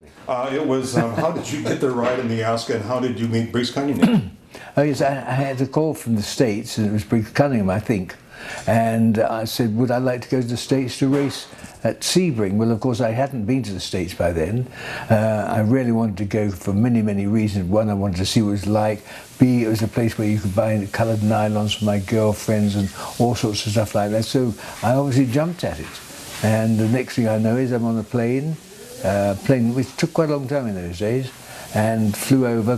It was, how did you get the ride in the Oscar and how did you meet Briggs Cunningham? Oh yes, I had a call from the States, and it was Briggs Cunningham, I think. And I said, would I like to go to the States to race at Sebring? Well, of course, I hadn't been to the States by then. I really wanted to go for many, many reasons. One, I wanted to see what it was like. B, it was a place where you could buy coloured nylons for my girlfriends and all sorts of stuff like that. So I obviously jumped at it. And the next thing I know is I'm on a plane, which took quite a long time in those days, and flew over,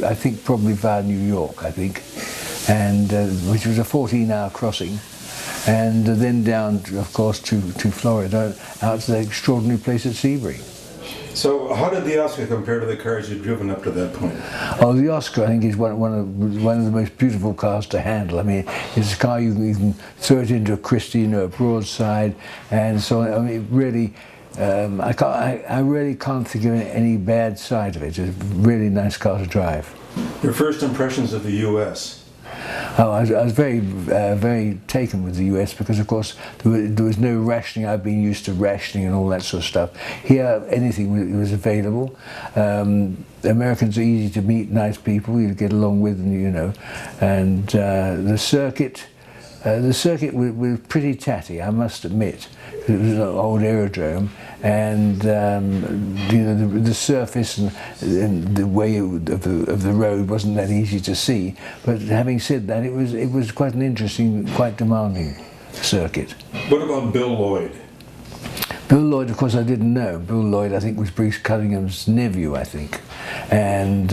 I think probably via New York, I think, and which was a 14-hour crossing, and then down, of course, to Florida, out to the extraordinary place at Sebring. So how did the Oscar compare to the cars you'd driven up to that point? Oh, the Oscar, I think, is one of the most beautiful cars to handle. I mean, it's a car you can throw it into a Christie, a broadside, and so on. I mean, really, I really can't think of any bad side of it. It's a really nice car to drive. Your first impressions of the U.S.? Oh, I was very, very taken with the US because, of course, there was no rationing. I've been used to rationing and all that sort of stuff. Here, anything was available. Americans are easy to meet, nice people. You get along with them, And the circuit was pretty tatty, I must admit. It was an old aerodrome, and the surface and the way of the road wasn't that easy to see. But having said that, it was quite an interesting, quite demanding circuit. What about Bill Lloyd? Bill Lloyd, of course, I didn't know. Bill Lloyd, I think, was Briggs Cunningham's nephew, I think, and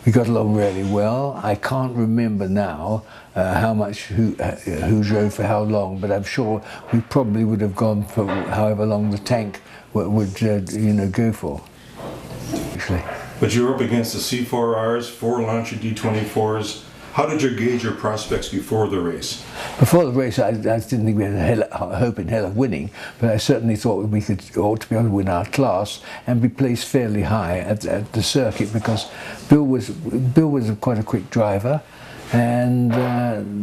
we got along really well. I can't remember now who drove for how long, but I'm sure we probably would have gone for however long the tank would go for, actually. But you were up against the C4Rs, 4 Lancia D24s. How did you gauge your prospects before the race? Before the race, I didn't think we had a hope in hell of winning, but I certainly thought we ought to be able to win our class and be placed fairly high at the circuit, because Bill was quite a quick driver, and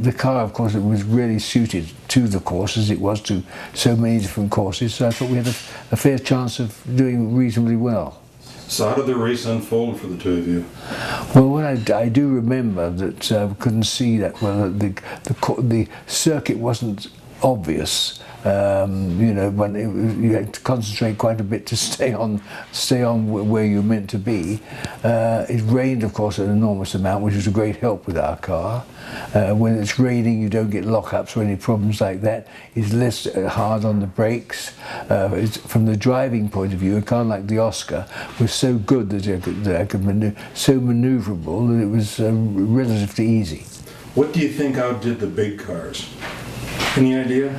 the car, of course, it was really suited to the course, as it was to so many different courses. So I thought we had a fair chance of doing reasonably well. So how did the race unfold for the two of you? Well, what I do remember that we couldn't see that well. The circuit wasn't obvious. When you had to concentrate quite a bit to stay on where you're meant to be. It rained, of course, an enormous amount, which was a great help with our car. When it's raining, you don't get lockups or any problems like that. It's less hard on the brakes. From the driving point of view, a car like the Oscar was so good that I could so manoeuvrable that it was relatively easy. What do you think outdid the big cars? Any idea?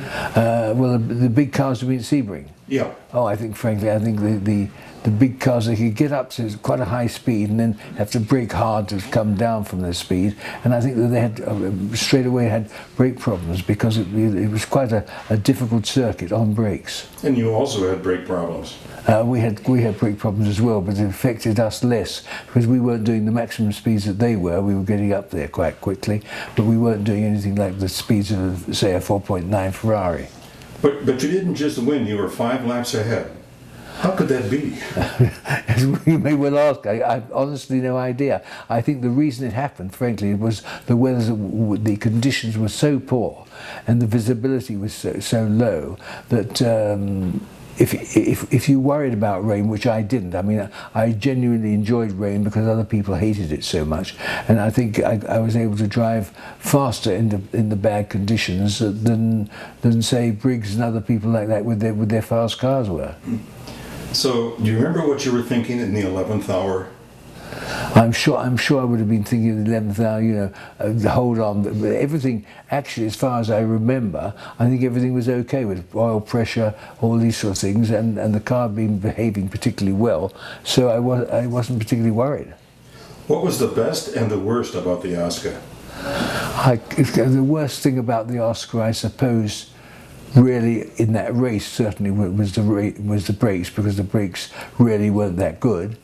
Well, the big cars have been at Sebring. Yeah. Oh, frankly, I think the big cars, they could get up to quite a high speed and then have to brake hard to come down from their speed. And I think that they had straight away had brake problems because it was quite a difficult circuit on brakes. And you also had brake problems. We had brake problems as well, but it affected us less because we weren't doing the maximum speeds that they were. We were getting up there quite quickly, but we weren't doing anything like the speeds of, say, a 4.9 Ferrari. But you didn't just win, you were 5 laps ahead. How could that be? As you may well ask, I have honestly no idea. I think the reason it happened, frankly, was the conditions were so poor and the visibility was so low that if you worried about rain, which I didn't, I mean, I genuinely enjoyed rain because other people hated it so much, and I think I was able to drive faster in the bad conditions than say Briggs and other people like that with their fast cars were. So, do you remember what you were thinking in the 11th hour? I'm sure I would have been thinking in the 11th hour, hold on. But everything, actually, as far as I remember, I think everything was okay with oil pressure, all these sort of things, and the car had been behaving particularly well, so I wasn't particularly worried. What was the best and the worst about the Oscar? The worst thing about the Oscar, I suppose, really in that race certainly was the brakes, because the brakes really weren't that good.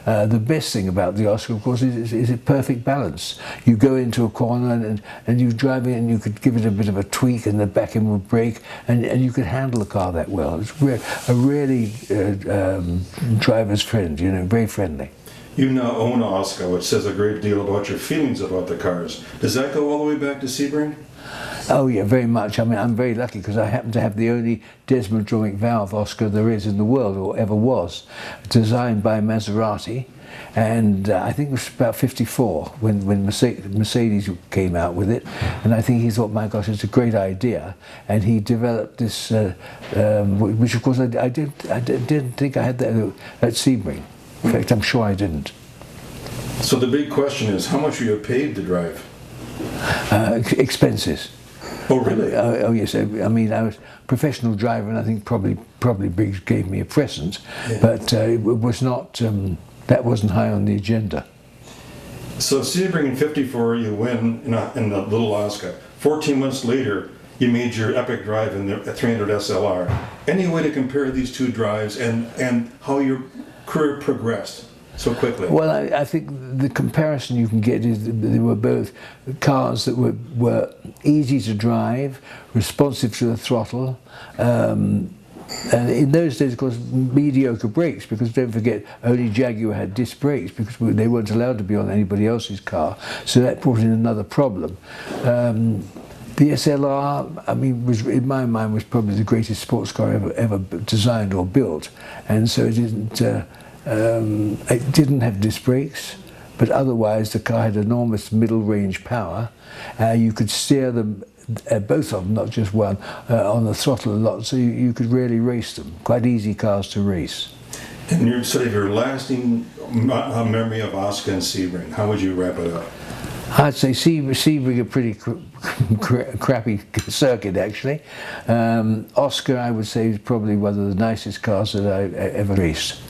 The best thing about the Oscar, of course, is a perfect balance. You go into a corner and you drive it, and you could give it a bit of a tweak, and the back end will brake, and you could handle the car that well. It's a really driver's friend, you know, very friendly. You now own a Oscar, which says a great deal about your feelings about the cars. Does that go all the way back to Sebring? Oh yeah, very much. I mean, I'm very lucky because I happen to have the only desmodromic valve Oscar there is in the world, or ever was, designed by Maserati, and I think it was about 54 when Mercedes came out with it, and I think he thought, my gosh, it's a great idea, and he developed this, which of course I didn't think I had that at Sebring. In fact, I'm sure I didn't. So the big question is, how much were you paid to drive? Expenses. Oh, really? Oh yes. I mean, I was a professional driver, and I think probably Briggs gave me a present, yeah. But it was not. That wasn't high on the agenda. So Sebring in '54, you win in the little Oscar. 14 months later, you made your epic drive in the 300 SLR. Any way to compare these two drives and how your career progressed so quickly? Well, I think the comparison you can get is that they were both cars that were easy to drive, responsive to the throttle, and in those days, of course, mediocre brakes, because don't forget, only Jaguar had disc brakes because they weren't allowed to be on anybody else's car, so that brought in another problem. The SLR, I mean, in my mind, was probably the greatest sports car ever designed or built, and so it didn't have disc brakes, but otherwise the car had enormous middle range power. You could steer them, both of them, not just one, on the throttle a lot, so you could really race them. Quite easy cars to race. And your sort of your lasting memory of Oscar and Sebring, how would you wrap it up? I'd say Sebring a pretty crappy circuit, actually. Oscar, I would say, is probably one of the nicest cars that I ever raced.